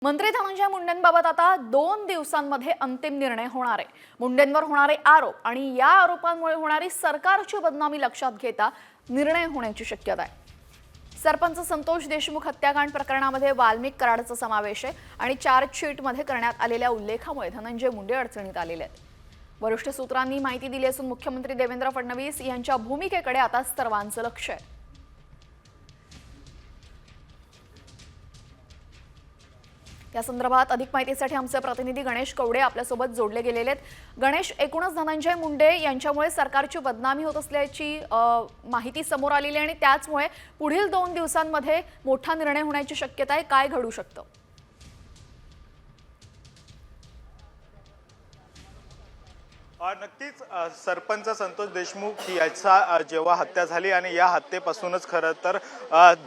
मंत्री धनंजय मुंडेंबाबत आता 2 दिवसांमध्ये अंतिम निर्णय होणार आहे। मुंडेंवर होणारे आरोप आणि या आरोपांमुळे होणारी सरकारची बदनामी लक्षात घेता निर्णय होण्याची शक्यता आहे। सरपंच संतोष देशमुख हत्याकांड प्रकरणामध्ये वाल्मिक कराडचा समावेश आहे आणि चार्जशीटमध्ये करण्यात आलेल्या उल्लेखामुळे धनंजय मुंडे अडचणीत आलेले आहेत। वरिष्ठ सूत्रांनी माहिती दिली असून मुख्यमंत्री देवेंद्र फडणवीस यांच्या भूमिकेकडे आता सर्वांचं लक्ष आहे। या संदर्भात अधिक माहितीसाठी आमचे प्रतिनिधी गणेश कवडे आपल्यासोबत जोडले गेलेले आहेत। गणेश, एकूणच धनंजय मुंडे यांच्यामुळे सरकारची बदनामी होत असल्याची माहिती समोर आलेली आहे आणि त्याचमुळे पुढील 2 दिवसांमध्ये मोठा निर्णय होण्याची शक्यता आहे। काय घडू शकतं? नक्कीच सरपंच संतोष देशमुख याचा जेव्हा हत्या झाली आणि या हत्येपासूनच खरं तर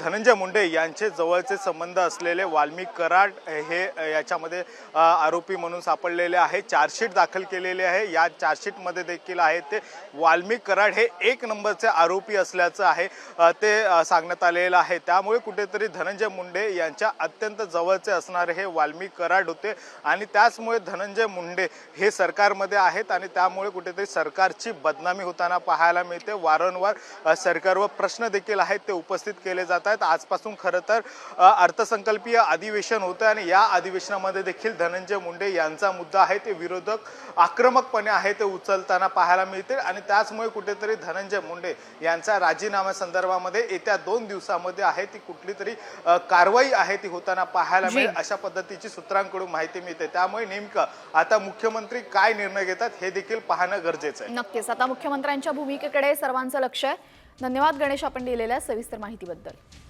धनंजय मुंडे यांचे जवळचे संबंध असलेले वाल्मिक कराड हे याच्यामध्ये आरोपी म्हणून सापडलेले आहे। चार्जशीट दाखल केलेली आहे। या चार्जशीटमध्ये देखील आहे ते वाल्मिक कराड हे 1 नंबरचे आरोपी असल्याचं आहे ते सांगण्यात आलेलं आहे। त्यामुळे कुठेतरी धनंजय मुंडे यांच्या अत्यंत जवळचे असणारे हे वाल्मिक कराड होते आणि त्याचमुळे धनंजय मुंडे हे सरकारमध्ये आहेत आणि त्यामुळे कुठेतरी सरकारची बदनामी होताना पाहायला मिळते। वारंवार सरकारवर प्रश्न देखील आहेत ते उपस्थित केले जात आहेत। आजपासून खरं तर अर्थसंकल्पीय अधिवेशन होतं आणि या अधिवेशनामध्ये देखील धनंजय मुंडे यांचा मुद्दा आहे ते विरोधक आक्रमकपणे आहे ते उचलताना पाहायला मिळते आणि त्याचमुळे कुठेतरी धनंजय मुंडे यांचा राजीनामा संदर्भामध्ये येत्या 2 दिवसामध्ये आहे ती कुठली तरी कारवाई आहे ती होताना पाहायला मिळेल अशा पद्धतीची सूत्रांकडून माहिती मिळते। त्यामुळे नेमकं आता मुख्यमंत्री काय निर्णय घेतात हे देखील पाहणं गरजेचं आहे। नक्कीच आता मुख्यमंत्र्यांच्या भूमिकेकडे सर्वांचं लक्ष आहे। धन्यवाद गणेश, आपण दिलेल्या सविस्तर माहितीबद्दल।